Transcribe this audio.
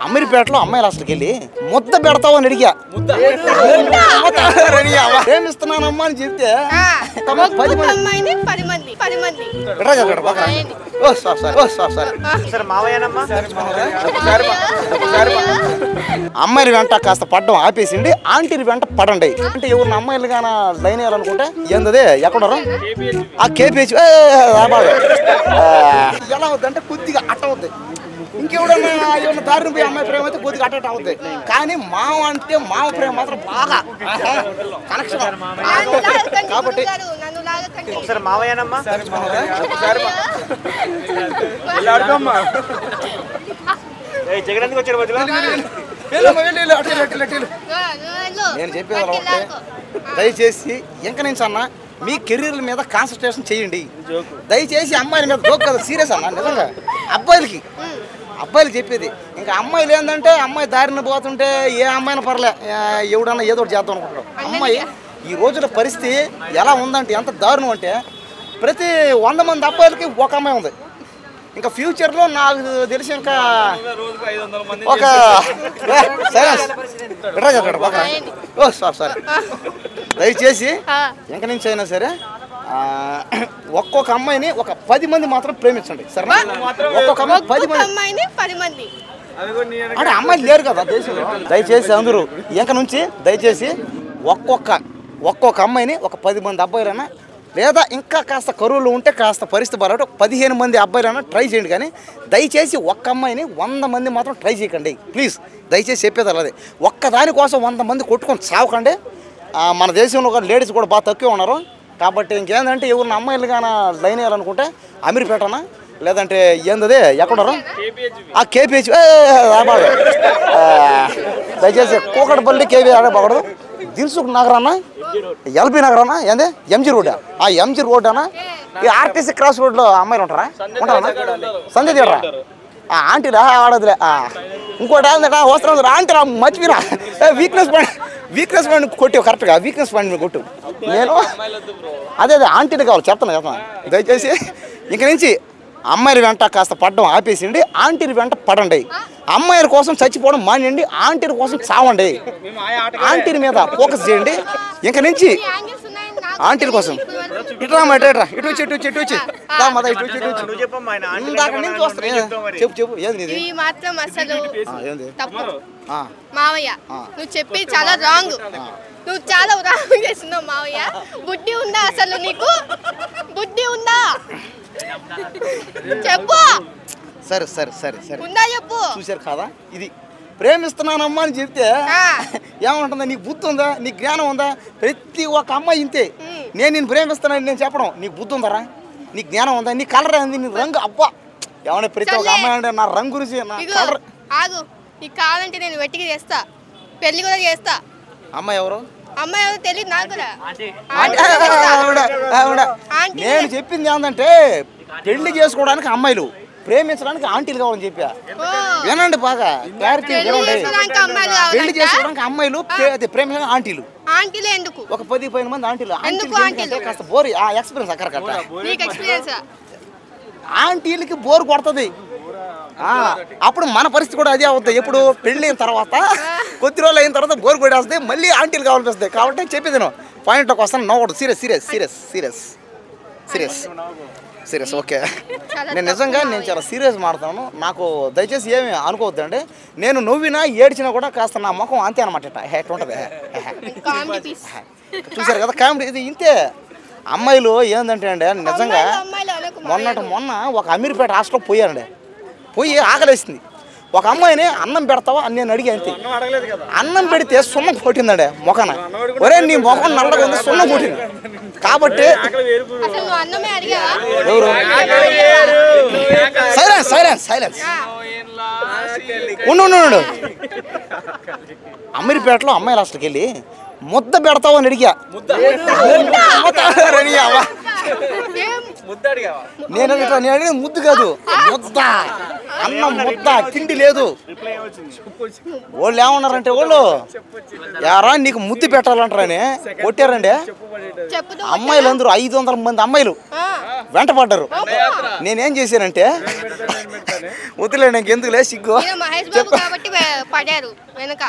అమీర్పేటలో అమ్మాయిలు అసలుకి వెళ్ళి ముద్ద పెడతావు అని అడిగా ప్రేమిస్తున్నానమ్మా అని చెప్తే అమ్మాయిల వెంట కాస్త పడ్డం ఆపేసిండి ఆంటీల వెంట పడండి అంటే ఎవరిని అమ్మాయిలు గాన లైన్ వేయాలనుకుంటే ఏందది ఎక్కడరు ఆ కేపీహెచ్ ఎలా అవుద్ది అంటే కొద్దిగా అట్ట అవుద్ది ఇంకెవడన్నా ఏమన్నా దారిని పోయి అమ్మాయి ప్రేమ అయితే కొద్దిగా అట్ట అవుద్ది కానీ మావ అంటే మావ ప్రేమ మాత్రం బాగా కనెక్షన్ కాబట్టి ఒకసారి మావయ్యనమ్మా జగన్ వచ్చారు మధ్యలో నేను చెప్పేది దయచేసి ఇంక నుంచి అన్న మీ కెరీర్ల మీద కాన్సన్ట్రేషన్ చేయండి దయచేసి అమ్మాయిల మీద జోక్ కదా సీరియస్ అన్న నిజంగా అబ్బాయిలు చెప్పేది ఇంకా అమ్మాయిలు ఏంటంటే అమ్మాయి దారిన పోతుంటే ఏ అమ్మాయిని పర్లే ఎవడన్నా ఏదో ఒకటి చేద్దాం అనుకుంటాడు అమ్మాయి ఈ రోజుల పరిస్థితి ఎలా ఉందంటే ఎంత దారుణం అంటే ప్రతి 100 మంది అబ్బాయిలకి ఒక అమ్మాయి ఉంది ఇంకా ఫ్యూచర్లో నాకు తెలిసి ఇంకా ఒక సారీ దయచేసి ఇంక నుంచి అయినా సరే ఒక్కొక్క అమ్మాయిని ఒక 10 మంది మాత్రం ప్రేమించండి సరేనా ఒక్కొక్క అమ్మాయి 10 మంది అంటే అమ్మాయిలు లేరు కదా దేశంలో దయచేసి అందరూ ఇంక నుంచి దయచేసి ఒక్కొక్క అమ్మాయిని ఒక 10 మంది అబ్బాయిలైనా లేదా ఇంకా కాస్త కరువులు ఉంటే కాస్త పరిస్థితి బాగా 15 మంది అబ్బాయిలైనా ట్రై చేయండి కానీ దయచేసి ఒక్క అమ్మాయిని 100 మంది మాత్రం ట్రై చేయకండి ప్లీజ్ దయచేసి చెప్పేది అలాగే ఒక్కదానికోసం 100 మంది కొట్టుకొని చావకండి మన దేశంలో లేడీస్ కూడా బాగా తక్కువ ఉన్నారు కాబట్టి ఇంకేందంటే ఎవరిని అమ్మాయిలు కానీ లైన్ వేయాలనుకుంటే అమీర్పేటనా లేదంటే ఏందది ఎక్కడరు ఆ కేపీహెచ్ దయచేసి కూకటపల్లి కేవీ ఆడకూడదు దిల్సుఖ్ నగర్ అన్న ఎల్బీ నగర్ అన్న ఏంది ఎంజీ రోడ్ ఆ ఎంజీ రోడ్ అన్న ఈ ఆర్టీసీ క్రాస్ రోడ్లో అమ్మాయిలు ఉంటారా సంధ్య తీయరా ఆంటీరా ఆడదులే ఇంకోటి ఏంటంటే వస్త్రం ఆంటీ మర్చిపోయినా వీక్నెస్ పాయింట్ కొట్టావు కరెక్ట్గా వీక్నెస్ పాయింట్ మీద కొట్టు నేను అదే ఆంటీని కావాలి చెప్తాను దయచేసి ఇంక నుంచి అమ్మాయిల వెంట కాస్త పడ్డం ఆపేసిండి ఆంటీల వెంట పడండి అమ్మాయిల కోసం చచ్చిపోవడం మానేయండి ఆంటీల కోసం చావండి ఆంటీల మీద ఫోకస్ చేయండి ఇంక నుంచి ఆంటీల కోసం ఇట్రా ఇటు వచ్చి చెప్పు ఏంది మావయ్య నువ్వు చెప్పి చాలా రాంగ్ నువ్వు చాలా రాంగ్ చేస్తున్నావు మావయ్య బుద్ధి ఉందా అసలు నీకు బుద్ధి ఉందా చెప్పు సరే ఉందా చెప్పు చూసారు కదా ఇది ప్రేమిస్తున్నానమ్మా అని చెప్తే ఏమంటుందా నీకు బుద్ధి ఉందా నీకు జ్ఞానం ఉందా ప్రతి ఒక్క అమ్మాయి ఇంతే నేను ప్రేమిస్తున్నాను నేను చెప్పడం నీకు బుద్ధి ఉందరా నీకు జ్ఞానం ఉందా నీ కలర్ ఏంది నీ రంగు అబ్బా ఏమన్నా ప్రతి ఒక్క అమ్మాయి అంటే నా రంగు గురించి నా కలర్ ఆగు నీకు కావాలంటే నేను వెట్టికి చేస్తా పెళ్లి కూడా చేస్తా అమ్మాయి ఎవరు తెలియదు నాకు కూడా నేను చెప్పింది ఏంటంటే పెళ్లి చేసుకోవడానికి అమ్మాయిలు ప్రేమించడానికి ఆంటీలు కావాలని చెప్పా వినండి బాగా క్లారిటీ పెళ్లి చేసుకోవడానికి అమ్మాయిలు ప్రేమించడానికి ఆంటీలు ఎందుకు ఒక 10-15 మంది ఆంటీలు కాస్త బోర్ ఎక్స్పీరియన్స్ అక్కడికట్ట ఆంటీలకి బోర్ కొడుతుంది అప్పుడు మన పరిస్థితి కూడా అదే అవుతుంది ఎప్పుడు పెళ్ళి అయిన తర్వాత కొద్ది రోజులు అయిన తర్వాత బోర్ కొట్టేస్తుంది మళ్ళీ ఆంటీలు కావాల్సి కాబట్టి చెప్పేది నేను పాయింట్లోకి వస్తాను నవ్వడు సీరియస్ ఓకే నేను నిజంగా చాలా సీరియస్ మాట్లాడతాను నాకు దయచేసి ఏమి అనుకోవద్దండి నేను నవ్వినా ఏడ్చినా కూడా కాస్త నా ముఖం అంతే అనమాట ఇట్లా ఉంటుంది చూసారు కదా కామెడీ ఇది ఇంతే అమ్మాయిలు ఏంటంటే అండి నిజంగా మొన్న ఒక అమీర్పేట హాస్టల్లో పోయి ఆకలేసింది ఒక అమ్మాయిని అన్నం పెడతావా అని నేను అడిగి అంతే అన్నం పెడితే సున్నం కొట్టిందండి మొఖాన ఒరే నీ మొఖం నల్లగా ఉంది సున్నం కొట్టింది కాబట్టి సైలెన్స్ ఉండు అమీర్పేటలో అమ్మాయిలు హాస్టల్కి వెళ్ళి ముద్ద పెడతావు అని అడిగా నేను అడిగిన ముద్దు కాదు, ముద్ద అన్నం ముద్ద, తిండి లేదు. వాళ్ళు ఏమన్నారంటే వాళ్ళు యారా నీకు ముద్దు పెట్టాలంటారని కొట్టారండి. అమ్మాయిలు అందరూ 500 మంది అమ్మాయిలు వెంట పడ్డారు. నేనేం చేశానంటే వదిలే నాకు ఎందుకు లేదు సిగ్గు మహేష్ బాబు కాబట్టి పడారు వెనక.